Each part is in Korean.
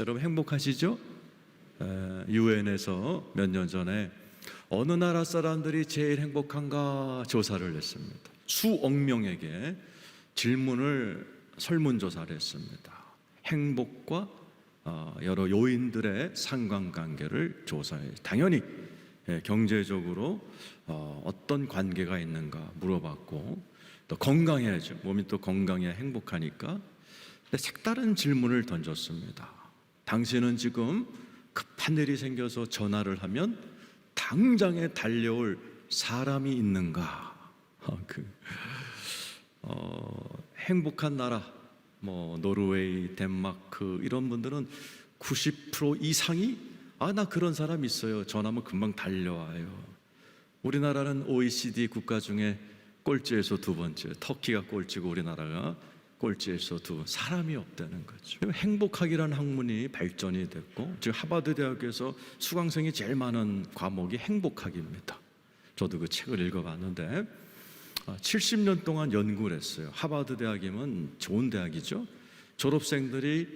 여러분 행복하시죠? 유엔에서 몇 년 전에 어느 나라 사람들이 제일 행복한가 조사를 했습니다. 수억 명에게 설문조사를 했습니다. 행복과 여러 요인들의 상관관계를 조사해 당연히 경제적으로 어떤 관계가 있는가 물어봤고, 또 건강해야죠. 몸이 또 건강해야 행복하니까. 근데 색다른 질문을 던졌습니다. 당신은 지금 급한 일이 생겨서 전화를 하면 당장에 달려올 사람이 있는가? 행복한 나라, 노르웨이, 덴마크 이런 분들은 90% 이상이 나 그런 사람 있어요. 전화하면 금방 달려와요. 우리나라는 OECD 국가 중에 꼴찌에서 두 번째, 터키가 꼴찌고 우리나라가 꼴찌에서 사람이 없다는 거죠. 행복학이라는 학문이 발전이 됐고, 지금 하버드 대학에서 수강생이 제일 많은 과목이 행복학입니다. 저도 그 책을 읽어봤는데 70년 동안 연구를 했어요. 하버드 대학이면 좋은 대학이죠. 졸업생들이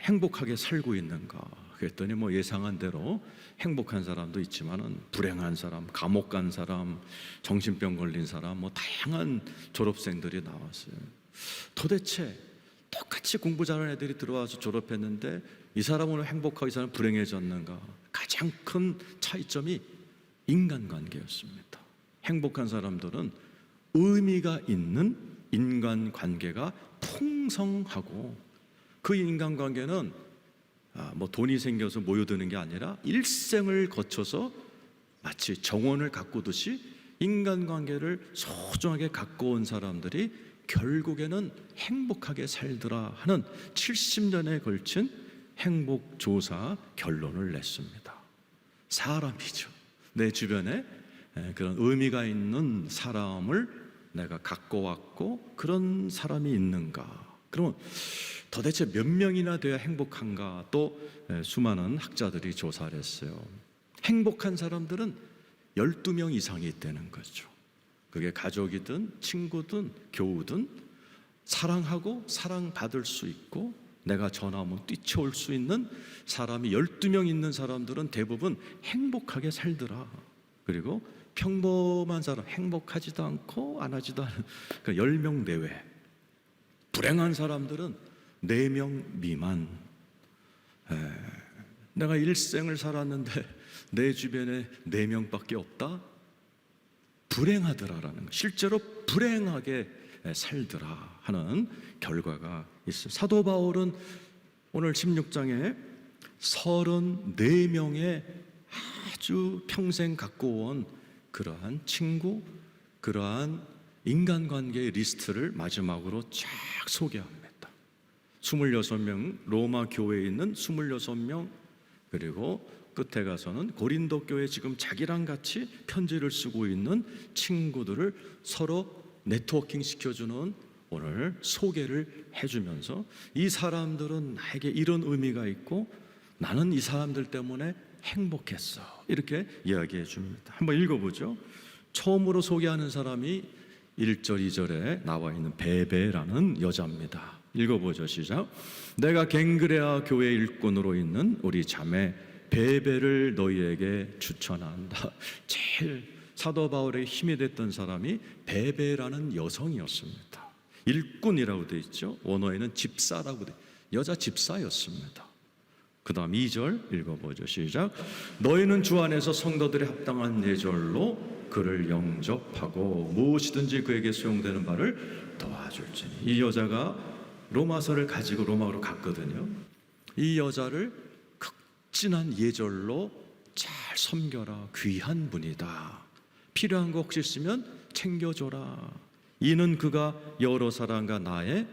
행복하게 살고 있는가 그랬더니 예상한 대로 행복한 사람도 있지만은 불행한 사람, 감옥 간 사람, 정신병 걸린 사람, 다양한 졸업생들이 나왔어요. 도대체 똑같이 공부 잘하는 애들이 들어와서 졸업했는데 이 사람은 행복하고 이 사람은 불행해졌는가? 가장 큰 차이점이 인간관계였습니다. 행복한 사람들은 의미가 있는 인간관계가 풍성하고, 그 인간관계는 돈이 생겨서 모여드는 게 아니라 일생을 거쳐서 마치 정원을 가꾸듯이 인간관계를 소중하게 갖고 온 사람들이 결국에는 행복하게 살더라 하는 70년에 걸친 행복조사 결론을 냈습니다. 사람이죠. 내 주변에 그런 의미가 있는 사람을 내가 갖고 왔고, 그런 사람이 있는가? 그러면 도대체 몇 명이나 돼야 행복한가? 또 수많은 학자들이 조사를 했어요. 행복한 사람들은 12명 이상이 있다는 거죠. 그게 가족이든 친구든 교우든 사랑하고 사랑받을 수 있고 내가 전화하면 뛰쳐올 수 있는 사람이 12명 있는 사람들은 대부분 행복하게 살더라. 그리고 평범한 사람, 행복하지도 않고 안 하지도 않은 10명 내외. 불행한 사람들은 4명 미만. 내가 일생을 살았는데 내 주변에 4명밖에 없다? 불행하더라라는 거. 실제로 불행하게 살더라 하는 결과가 있어요. 사도 바울은 오늘 16장에 34명의 아주 평생 갖고 온 그러한 친구, 그러한 인간관계의 리스트를 마지막으로 쫙 소개합니다. 26명, 로마 교회에 있는 26명, 그리고 끝에 가서는 고린도 교회에 지금 자기랑 같이 편지를 쓰고 있는 친구들을 서로 네트워킹 시켜주는 오늘 소개를 해주면서 이 사람들은 나에게 이런 의미가 있고 나는 이 사람들 때문에 행복했어, 이렇게 이야기해 줍니다. 한번 읽어보죠. 처음으로 소개하는 사람이 1절 2절에 나와 있는 베베라는 여자입니다. 읽어보죠. 시작. 내가 갱그레아 교회 일꾼으로 있는 우리 자매 베베를 너희에게 추천한다. 제일 사도 바울의 힘이 됐던 사람이 베베라는 여성이었습니다. 일꾼이라고 되어 있죠. 원어에는 집사라고 되어 있죠. 여자 집사였습니다. 그 다음 2절 읽어보죠. 시작. 너희는 주 안에서 성도들이 합당한 예절로 그를 영접하고 무엇이든지 그에게 수용되는 바를 도와줄지니. 이 여자가 로마서를 가지고 로마로 갔거든요. 이 여자를 극진한 예절로 잘 섬겨라. 귀한 분이다. 필요한 거 혹시 있으면 챙겨줘라. 이는 그가 여러 사람과 나의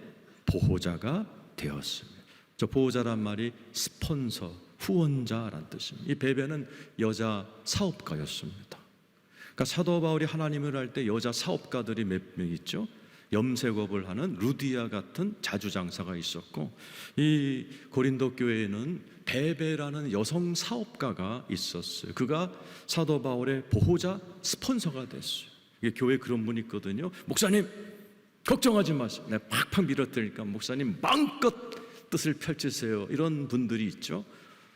보호자가 되었습니다. 저 보호자란 말이 스폰서, 후원자란 뜻입니다. 이 베베는 여자 사업가였습니다. 그러니까 사도 바울이 하나님을 할 때 여자 사업가들이 몇 명 있죠. 염색업을 하는 루디아 같은 자주장사가 있었고, 이 고린도 교회에는 베베라는 여성 사업가가 있었어요. 그가 사도 바울의 보호자, 스폰서가 됐어요. 이게 교회에 그런 분이 있거든요. 목사님 걱정하지 마세요. 내가 팍팍 밀어드리니까 목사님 마음껏 뜻을 펼치세요. 이런 분들이 있죠.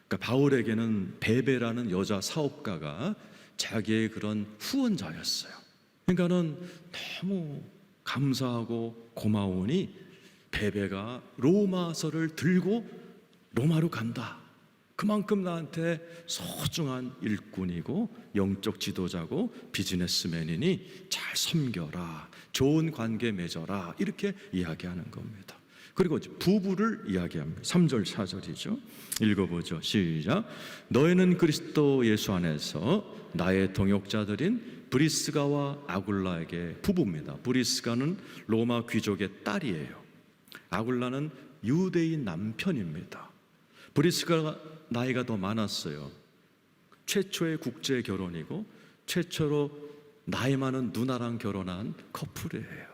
그러니까 바울에게는 베베라는 여자 사업가가 자기의 그런 후원자였어요. 그러니까는 너무 감사하고 고마우니 베베가 로마서를 들고 로마로 간다. 그만큼 나한테 소중한 일꾼이고 영적 지도자고 비즈니스맨이니 잘 섬겨라, 좋은 관계 맺어라, 이렇게 이야기하는 겁니다. 그리고 부부를 이야기합니다. 3절 4절이죠. 읽어보죠. 시작. 너희는 그리스도 예수 안에서 나의 동역자들인 브리스가와 아굴라에게 부부입니다. 브리스가는 로마 귀족의 딸이에요. 아굴라는 유대인 남편입니다. 브리스가가 나이가 더 많았어요. 최초의 국제 결혼이고 최초로 나이 많은 누나랑 결혼한 커플이에요.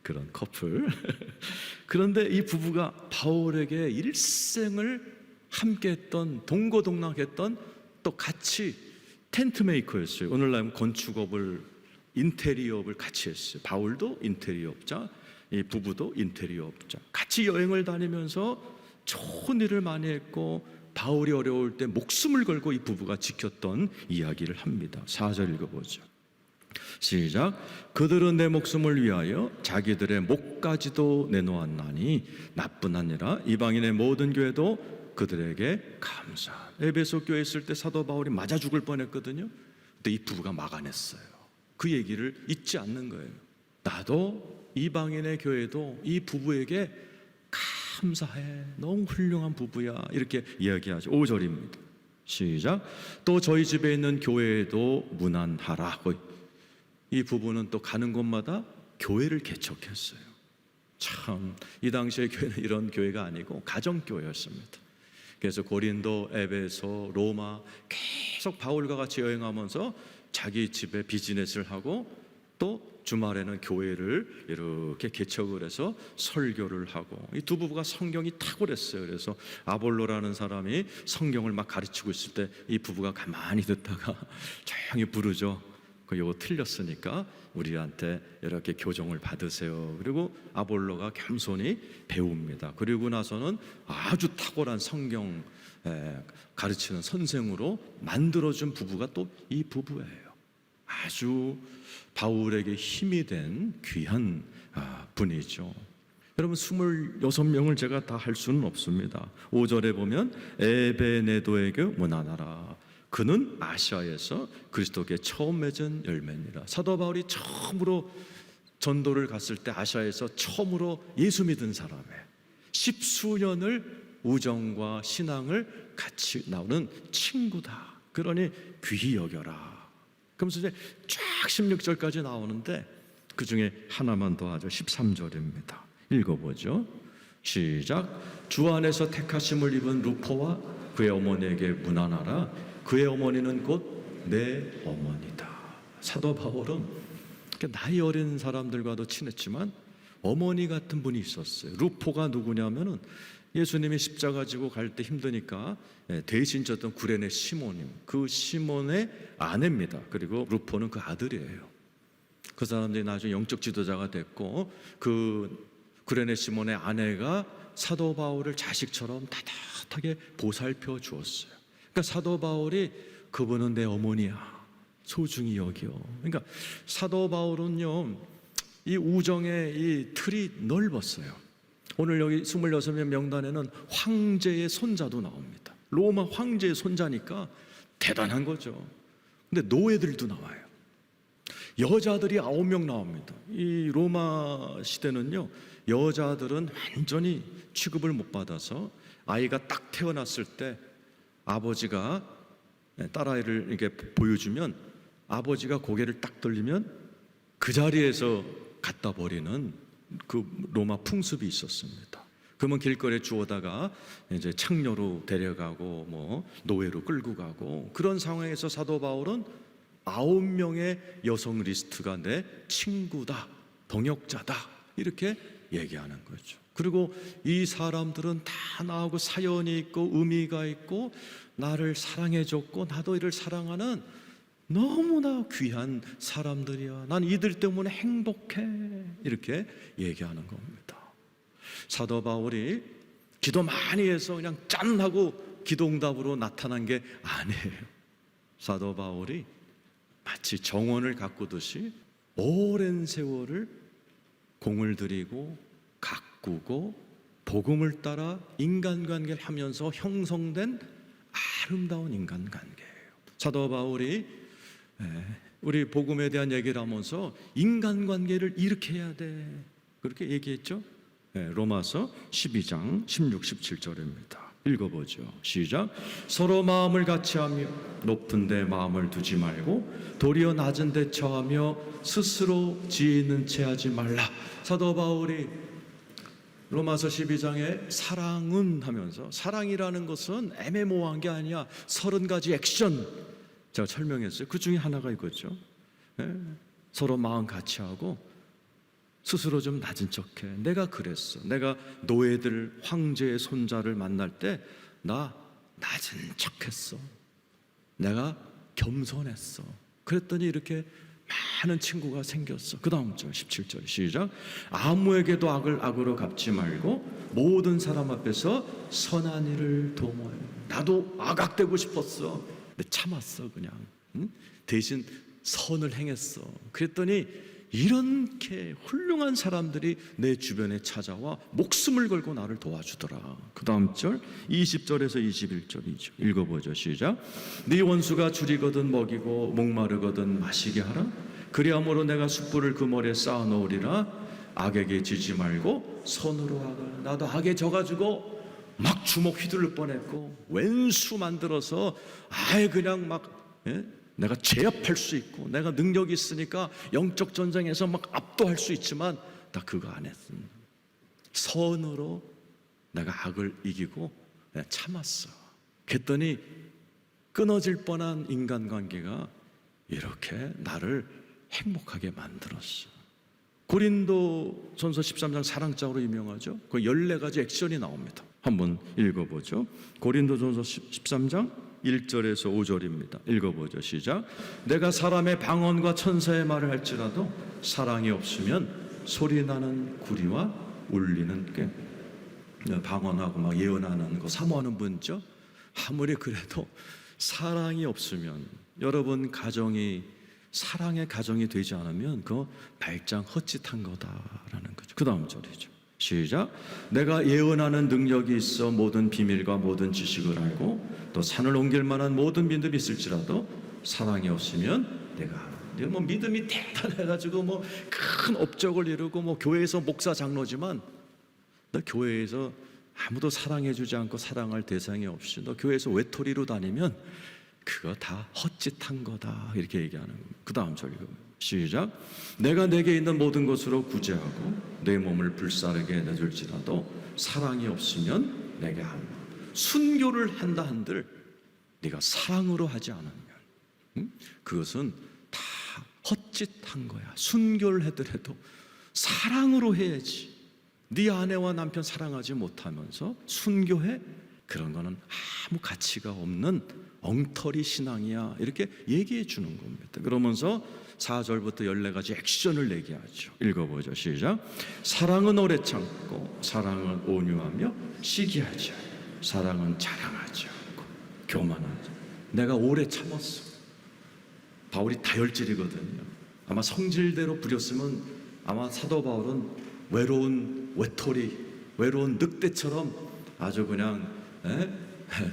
그런 커플. 그런데 이 부부가 바울에게 일생을 함께했던, 동고동락했던, 또 같이 텐트 메이커였어요. 오늘날 건축업을, 인테리어업을 같이 했어요. 바울도 인테리어업자, 이 부부도 인테리어업자. 같이 여행을 다니면서 좋은 일을 많이 했고, 바울이 어려울 때 목숨을 걸고 이 부부가 지켰던 이야기를 합니다. 4절 읽어보죠. 시작. 그들은 내 목숨을 위하여 자기들의 목까지도 내놓았나니 나뿐 아니라 이방인의 모든 교회도 그들에게 감사. 에베소 교회에 있을 때 사도 바울이 맞아 죽을 뻔했거든요. 근데 이 부부가 막아냈어요. 그 얘기를 잊지 않는 거예요. 나도 이방인의 교회도 이 부부에게 감사해. 너무 훌륭한 부부야. 이렇게 이야기하죠. 5절입니다. 시작. 또 저희 집에 있는 교회에도 문안하라. 이 부부는 또 가는 곳마다 교회를 개척했어요. 참, 이 당시의 교회는 이런 교회가 아니고 가정교회였습니다. 그래서 고린도, 에베소, 로마 계속 바울과 같이 여행하면서 자기 집에 비즈니스를 하고 또 주말에는 교회를 이렇게 개척을 해서 설교를 하고, 이 두 부부가 성경이 탁월했어요. 그래서 아볼로라는 사람이 성경을 막 가르치고 있을 때 이 부부가 가만히 듣다가 조용히 부르죠. 이거 틀렸으니까 우리한테 이렇게 교정을 받으세요. 그리고 아볼로가 겸손히 배웁니다. 그리고 나서는 아주 탁월한 성경 가르치는 선생으로 만들어준 부부가 또 이 부부예요. 아주 바울에게 힘이 된 귀한 분이죠. 여러분, 26명을 제가 다 할 수는 없습니다. 5절에 보면 에베네도에게 문안하라. 그는 아시아에서 그리스도께 처음 맺은 열매니라. 사도 바울이 처음으로 전도를 갔을 때 아시아에서 처음으로 예수 믿은 사람에 10수년을 우정과 신앙을 같이 나누는 친구다. 그러니 귀히 여겨라. 그러면서 이제 쫙 16절까지 나오는데 그 중에 하나만 더 하죠. 13절입니다. 읽어보죠. 시작. 주 안에서 택하심을 입은 루포와 그의 어머니에게 문안하라. 그의 어머니는 곧 내 어머니다. 사도 바울은 나이 어린 사람들과도 친했지만 어머니 같은 분이 있었어요. 루포가 누구냐면은 예수님이 십자가 지고 갈 때 힘드니까 대신 졌던 구레네 시몬님, 그 시몬의 아내입니다. 그리고 루포는 그 아들이에요. 그 사람들이 나중에 영적 지도자가 됐고, 그 구레네 시몬의 아내가 사도 바울을 자식처럼 따뜻하게 보살펴 주었어요. 그러니까 사도 바울이 그분은 내 어머니야, 소중히 여겨. 그러니까 사도 바울은요, 이 우정의 이 틀이 넓었어요. 오늘 여기 26명 명단에는 황제의 손자도 나옵니다. 로마 황제의 손자니까 대단한 거죠. 근데 노예들도 나와요. 여자들이 9명 나옵니다. 이 로마 시대는요, 여자들은 완전히 취급을 못 받아서 아이가 딱 태어났을 때 아버지가 딸아이를 이렇게 보여주면 아버지가 고개를 딱 돌리면 그 자리에서 갖다 버리는 그 로마 풍습이 있었습니다. 그러면 길거리에 주워다가 이제 창녀로 데려가고 뭐 노예로 끌고 가고, 그런 상황에서 사도 바울은 9명의 여성 리스트가 내 친구다, 동역자다, 이렇게 얘기하는 거죠. 그리고 이 사람들은 다 나하고 사연이 있고 의미가 있고 나를 사랑해줬고 나도 이를 사랑하는 너무나 귀한 사람들이야. 난 이들 때문에 행복해. 이렇게 얘기하는 겁니다. 사도 바울이 기도 많이 해서 그냥 짠 하고 기도응답으로 나타난 게 아니에요. 사도 바울이 마치 정원을 가꾸듯이 오랜 세월을 공을 들이고 가꾸고 복음을 따라 인간관계를 하면서 형성된 아름다운 인간관계예요. 사도 바울이 우리 복음에 대한 얘기를 하면서 인간관계를 이렇게 해야 돼, 그렇게 얘기했죠. 로마서 12장 16, 17절입니다. 읽어보죠. 시작. 서로 마음을 같이하며 높은 데 마음을 두지 말고 도리어 낮은 데 처하며 스스로 지혜 있는 채 하지 말라. 사도 바울이 로마서 12장에 사랑은 하면서, 사랑이라는 것은 애매모호한 게 아니야. 30가지 액션 제가 설명했어요. 그 중에 하나가 이거죠. 서로 마음 같이하고 스스로 좀 낮은 척해. 내가 그랬어. 내가 노예들, 황제의 손자를 만날 때 나 낮은 척했어. 내가 겸손했어. 그랬더니 이렇게 많은 친구가 생겼어. 그 다음 절 17절 시작. 아무에게도 악을 악으로 갚지 말고 모든 사람 앞에서 선한 일을 도모해. 나도 악악되고 싶었어. 근데 참았어 그냥. 대신 선을 행했어. 그랬더니 이렇게 훌륭한 사람들이 내 주변에 찾아와 목숨을 걸고 나를 도와주더라. 그 다음 절 20절에서 21절이죠. 읽어보죠. 시작. 네 원수가 줄이거든 먹이고 목마르거든 마시게 하라. 그리함으로 내가 숯불을 그 머리에 쌓아 놓으리라. 악에게 지지 말고 손으로 악을. 나도 악에 져가지고 막 주먹 휘두를 뻔했고 왼수 만들어서 아예 그냥 막 내가 제압할 수 있고 내가 능력이 있으니까 영적 전쟁에서 막 압도할 수 있지만 나 그거 안 했습니다. 선으로 내가 악을 이기고 내가 참았어. 그랬더니 끊어질 뻔한 인간관계가 이렇게 나를 행복하게 만들었어. 고린도 전서 13장 사랑장으로 유명하죠. 그 14가지 액션이 나옵니다. 한번 읽어보죠. 고린도 전서 13장 1절에서 5절입니다. 읽어보죠. 시작. 내가 사람의 방언과 천사의 말을 할지라도 사랑이 없으면 소리나는 구리와 울리는 꾀. 방언하고 막 예언하는 거 사모하는 분죠. 아무리 그래도 사랑이 없으면, 여러분 가정이 사랑의 가정이 되지 않으면 그거 발장 헛짓한 거다라는 거죠. 그 다음 절이죠. 시작. 내가 예언하는 능력이 있어 모든 비밀과 모든 지식을 알고 또 산을 옮길 만한 모든 믿음이 있을지라도 사랑이 없으면 내가 뭐 믿음이 대단해가지고 뭐 큰 업적을 이루고 뭐 교회에서 목사 장로지만 너 교회에서 아무도 사랑해주지 않고 사랑할 대상이 없이 너 교회에서 외톨이로 다니면 그거 다 헛짓한 거다, 이렇게 얘기하는 겁니다. 그 다음 절 읽어요. 시작. 내가 내게 있는 모든 것으로 구제하고 내 몸을 불사르게 내줄지라도 사랑이 없으면 내게 한다. 순교를 한다 한들 네가 사랑으로 하지 않으면 그것은 다 헛짓한 거야. 순교를 하더라도 사랑으로 해야지. 네 아내와 남편 사랑하지 못하면서 순교해? 그런 거는 아무 가치가 없는 엉터리 신앙이야, 이렇게 얘기해 주는 겁니다. 그러면서 4절부터 14가지 액션을 얘기하죠. 읽어보죠. 시작. 사랑은 오래 참고 사랑은 온유하며 시기하지 않고 사랑은 자랑하지 않고 교만하지 않고. 내가 오래 참았어. 바울이 다혈질이거든요. 아마 성질대로 부렸으면 아마 사도 바울은 외로운 외톨이, 외로운 늑대처럼 아주 그냥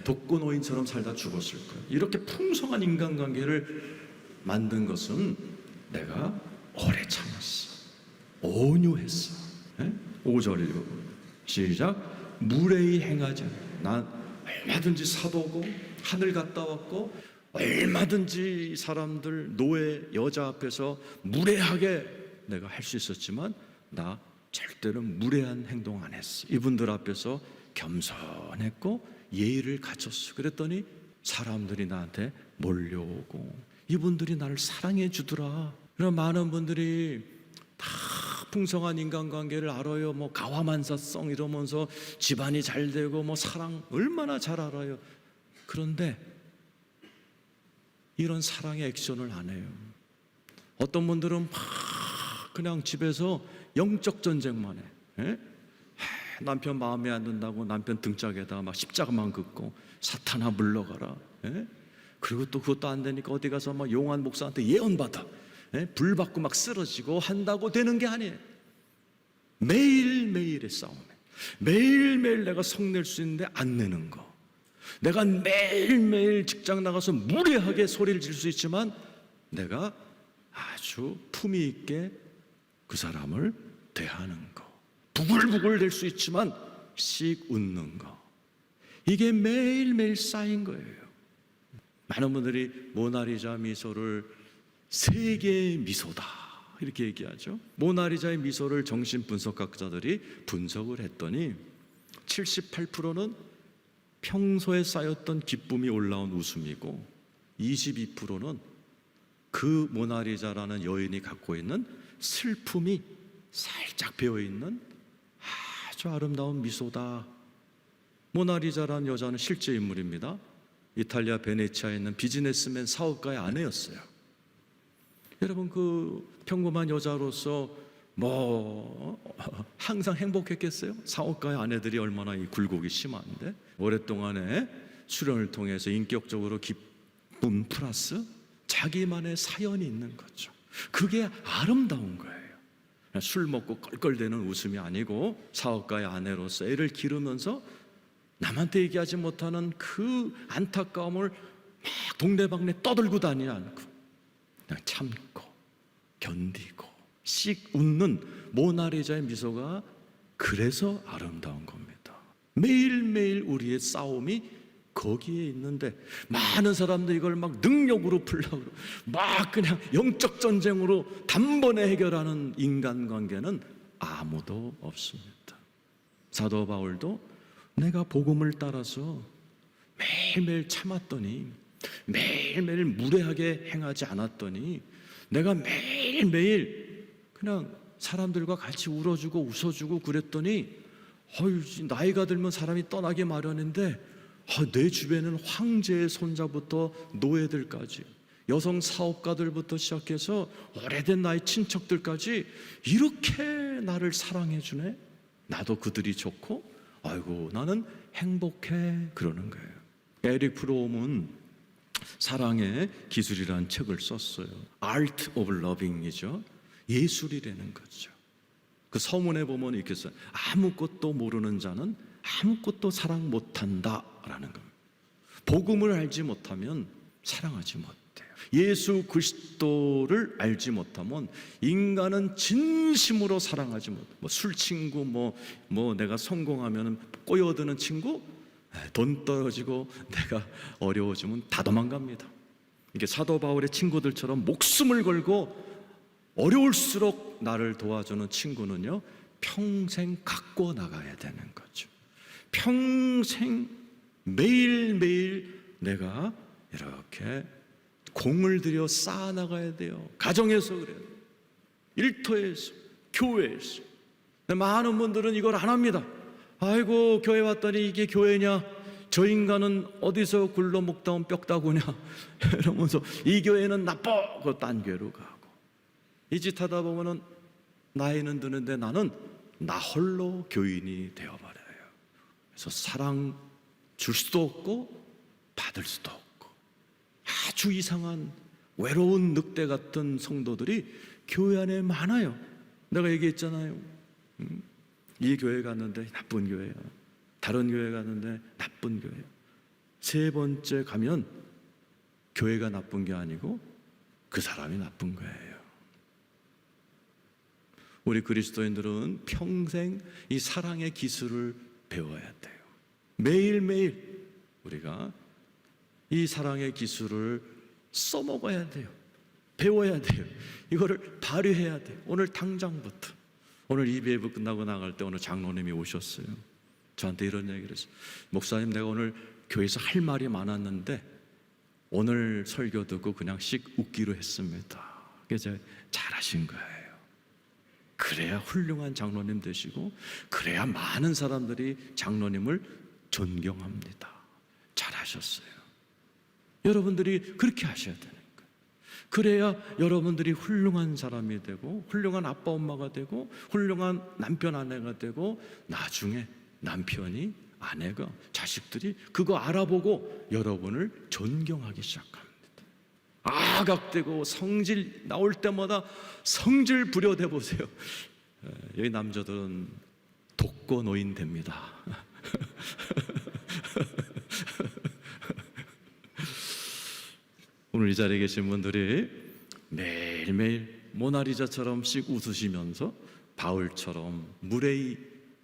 독거노인처럼 살다 죽었을 거예요. 이렇게 풍성한 인간관계를 만든 것은 내가 오래 참았어. 온유했어. 5절 읽어보면 시작. 무례히 행하지 않아. 난 얼마든지 사도고 하늘 갔다 왔고 얼마든지 사람들 노예 여자 앞에서 무례하게 내가 할 수 있었지만 나 절대로 무례한 행동 안 했어. 이분들 앞에서 겸손했고 예의를 갖췄어. 그랬더니 사람들이 나한테 몰려오고 이분들이 나를 사랑해 주더라. 그런 많은 분들이 다 풍성한 인간관계를 알아요. 뭐 가와만사성 이러면서 집안이 잘 되고 뭐 사랑 얼마나 잘 알아요. 그런데 이런 사랑의 액션을 안 해요. 어떤 분들은 막 그냥 집에서 영적 전쟁만 해. 남편 마음에 안 든다고 남편 등짝에다 막 십자가만 긋고 사탄아 물러가라. 예? 그리고 또 그것도 안 되니까 어디 가서 막 용한 목사한테 예언받아. 예? 불 받고 막 쓰러지고 한다고 되는 게 아니에요. 매일매일의 싸움에 매일매일 내가 성낼 수 있는데 안 내는 거, 내가 매일매일 직장 나가서 무례하게 소리를 질 수 있지만 내가 아주 품위 있게 그 사람을 대하는 거, 부글부글 될 수 있지만 씩 웃는 거, 이게 매일매일 쌓인 거예요. 많은 분들이 모나리자 미소를 세계의 미소다 이렇게 얘기하죠. 모나리자의 미소를 정신분석학자들이 분석을 했더니 78%는 평소에 쌓였던 기쁨이 올라온 웃음이고 22%는 그 모나리자라는 여인이 갖고 있는 슬픔이 살짝 배어있는 아주 아름다운 미소다. 모나리자라는 여자는 실제 인물입니다. 이탈리아 베네치아에 있는 비즈니스맨 사업가의 아내였어요. 여러분, 그 평범한 여자로서 항상 행복했겠어요? 사업가의 아내들이 얼마나 이 굴곡이 심한데, 오랫동안의 수련을 통해서 인격적으로 기쁨 플러스 자기만의 사연이 있는 거죠. 그게 아름다운 거예요. 술 먹고 껄껄대는 웃음이 아니고 사업가의 아내로서 애를 기르면서 남한테 얘기하지 못하는 그 안타까움을 막 동네방네 떠들고 다니지 않고 그냥 참고 견디고 씩 웃는 모나리자의 미소가 그래서 아름다운 겁니다. 매일매일 우리의 싸움이 거기에 있는데 많은 사람들이 이걸 막 능력으로 풀려고 막 그냥 영적 전쟁으로 단번에 해결하는 인간관계는 아무도 없습니다. 사도 바울도 내가 복음을 따라서 매일매일 참았더니, 매일매일 무례하게 행하지 않았더니, 내가 매일매일 그냥 사람들과 같이 울어주고 웃어주고 그랬더니 나이가 들면 사람이 떠나기 마련인데 내 주변에는 황제의 손자부터 노예들까지, 여성 사업가들부터 시작해서 오래된 나의 친척들까지 이렇게 나를 사랑해 주네. 나도 그들이 좋고 아이고 나는 행복해 그러는 거예요. 에릭 프롬은 사랑의 기술이라는 책을 썼어요. Art of Loving이죠. 예술이라는 거죠. 그 서문에 보면 이렇게 써요. 아무것도 모르는 자는 아무것도 사랑 못한다 라는 겁니다. 복음을 알지 못하면 사랑하지 못해요. 예수 그리스도를 알지 못하면 인간은 진심으로 사랑하지 못해요. 술 친구, 내가 성공하면 꼬여드는 친구, 돈 떨어지고 내가 어려워지면 다 도망갑니다. 이게 사도 바울의 친구들처럼 목숨을 걸고 어려울수록 나를 도와주는 친구는요 평생 갖고 나가야 되는 거죠. 평생 매일매일 내가 이렇게 공을 들여 쌓아나가야 돼요. 가정에서 그래요, 일터에서, 교회에서. 많은 분들은 이걸 안 합니다. 아이고 교회 왔더니 이게 교회냐, 저 인간은 어디서 굴러 먹다 온 뼈다구냐 이러면서 이 교회는 나빠 그 딴 교회로 가고, 이 짓 하다 보면은 나이는 드는데 나는 나 홀로 교인이 되어버려요. 그래서 사랑 줄 수도 없고 받을 수도 없고 아주 이상한 외로운 늑대 같은 성도들이 교회 안에 많아요. 내가 얘기했잖아요. 이 교회 갔는데 나쁜 교회야, 다른 교회 갔는데 나쁜 교회야. 세 번째 가면 교회가 나쁜 게 아니고 그 사람이 나쁜 거예요. 우리 그리스도인들은 평생 이 사랑의 기술을 배워야 돼요. 매일매일 우리가 이 사랑의 기술을 써먹어야 돼요. 배워야 돼요. 이거를 발휘해야 돼요. 오늘 당장부터. 오늘 EBF 끝나고 나갈 때 오늘 장로님이 오셨어요. 저한테 이런 얘기를 했어요. 목사님, 내가 오늘 교회에서 할 말이 많았는데 오늘 설교 듣고 그냥 씩 웃기로 했습니다. 그래서 잘하신 거예요. 그래야 훌륭한 장로님 되시고, 그래야 많은 사람들이 장로님을 존경합니다. 잘하셨어요. 여러분들이 그렇게 하셔야 되는 거예요. 그래야 여러분들이 훌륭한 사람이 되고 훌륭한 아빠 엄마가 되고 훌륭한 남편 아내가 되고 나중에 남편이 아내가 자식들이 그거 알아보고 여러분을 존경하기 시작합니다. 아각되고 성질 나올 때마다 성질 부려대 보세요. 여기 남자들은 독거노인 됩니다. 오늘 이 자리에 계신 분들이 매일매일 모나리자처럼씩 웃으시면서 바울처럼 무례히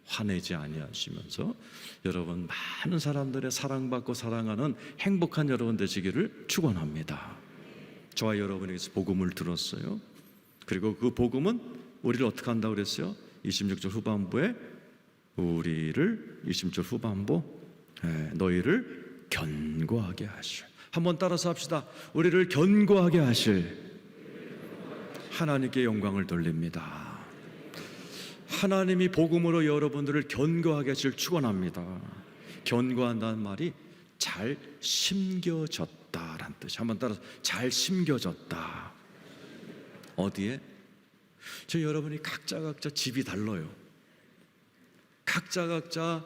화내지 아니하시면서 여러분 많은 사람들의 사랑받고 사랑하는 행복한 여러분 되시기를 축원합니다. 저와 여러분에게서 복음을 들었어요. 그리고 그 복음은 우리를 어떻게 한다고 그랬어요? 26절 후반부에 우리를 26절 후반부 너희를 견고하게 하실, 한번 따라서 합시다. 우리를 견고하게 하실 하나님께 영광을 돌립니다. 하나님이 복음으로 여러분들을 견고하게 하실 축원합니다. 견고한다는 말이 잘 심겨졌다라는 뜻이. 한번 따라서 잘 심겨졌다. 어디에? 저 여러분이 각자 집이 달라요. 각자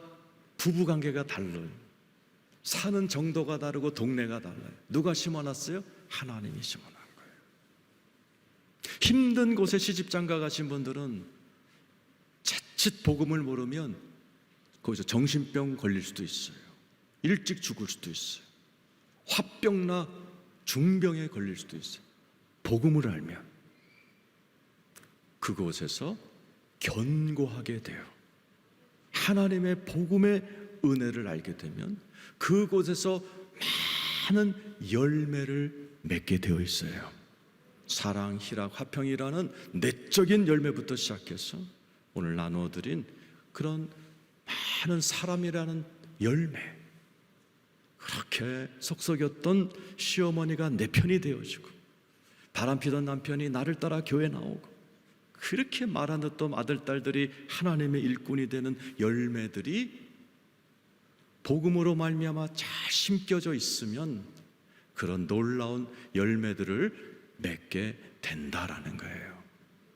부부관계가 달라요. 사는 정도가 다르고 동네가 달라요. 누가 심어놨어요? 하나님이 심어놓은 거예요. 힘든 곳에 시집장가 가신 분들은 자칫 복음을 모르면 거기서 정신병 걸릴 수도 있어요. 일찍 죽을 수도 있어요. 화병나 중병에 걸릴 수도 있어요. 복음을 알면 그곳에서 견고하게 돼요. 하나님의 복음의 은혜를 알게 되면 그곳에서 많은 열매를 맺게 되어 있어요. 사랑, 희락, 화평이라는 내적인 열매부터 시작해서 오늘 나누어드린 그런 많은 사람이라는 열매, 그렇게 속썩였던 시어머니가 내 편이 되어주고 바람피던 남편이 나를 따라 교회 나오고 그렇게 말 안 듣던 아들, 딸들이 하나님의 일꾼이 되는 열매들이 복음으로 말미암아 잘 심겨져 있으면 그런 놀라운 열매들을 맺게 된다라는 거예요.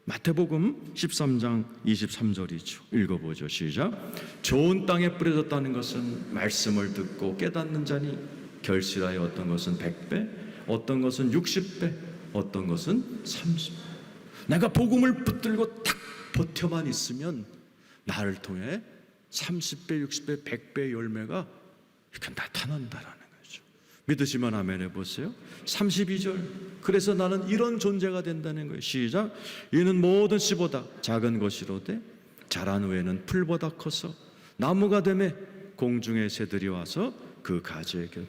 마태복음 13장 23절이죠. 읽어보죠. 시작. 좋은 땅에 뿌려졌다는 것은 말씀을 듣고 깨닫는 자니 결실하여 어떤 것은 100배, 어떤 것은 60배, 어떤 것은 30배. 내가 복음을 붙들고 탁 버텨만 있으면 나를 통해 30배, 60배, 100배의 열매가 이렇게 나타난다라는 거죠. 믿으시면 아멘 해보세요. 32절. 그래서 나는 이런 존재가 된다는 거예요. 시작. 이는 모든 씨보다 작은 것이로되 자란 후에는 풀보다 커서 나무가 되매 공중의 새들이 와서 그 가지에 곁.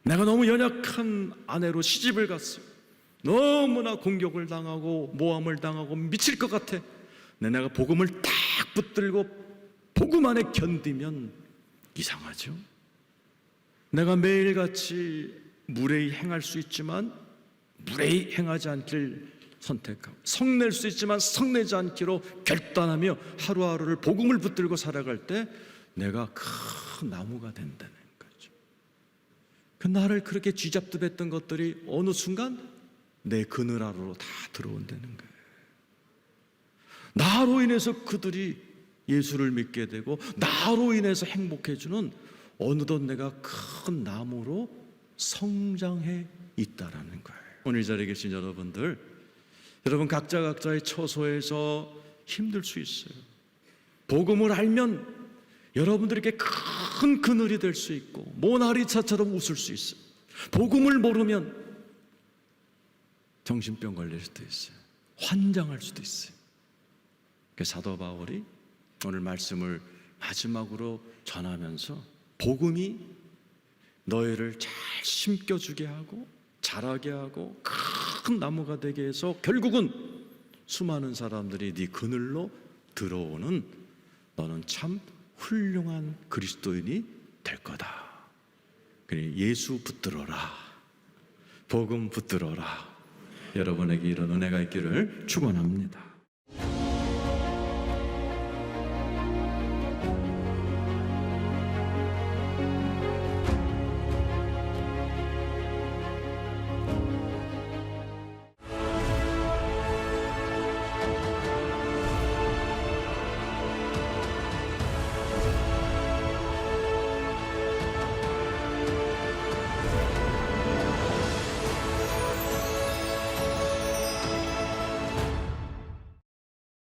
내가 너무 연약한 아내로 시집을 갔어요. 너무나 공격을 당하고 모함을 당하고 미칠 것 같아. 내가 복음을 딱 붙들고 복음 안에 견디면 이상하죠. 내가 매일같이 무례히 행할 수 있지만 무례히 행하지 않기를 선택하고 성낼 수 있지만 성내지 않기로 결단하며 하루하루를 복음을 붙들고 살아갈 때 내가 큰 나무가 된다는 거죠. 그 나를 그렇게 쥐잡듯했던 것들이 어느 순간 내 그늘 아래로 다 들어온다는 거예요. 나로 인해서 그들이 예수를 믿게 되고 나로 인해서 행복해지는 어느덧 내가 큰 나무로 성장해 있다라는 거예요. 오늘 이 자리에 계신 여러분들, 여러분 각자의 처소에서 힘들 수 있어요. 복음을 알면 여러분들에게 큰 그늘이 될 수 있고 모나리자처럼 웃을 수 있어요. 복음을 모르면 정신병 걸릴 수도 있어요. 환장할 수도 있어요. 그 사도 바울이 오늘 말씀을 마지막으로 전하면서 복음이 너희를 잘 심겨주게 하고 자라게 하고 큰 나무가 되게 해서 결국은 수많은 사람들이 네 그늘로 들어오는 너는 참 훌륭한 그리스도인이 될 거다. 그러니 예수 붙들어라. 복음 붙들어라. 여러분에게 이런 은혜가 있기를 축원합니다.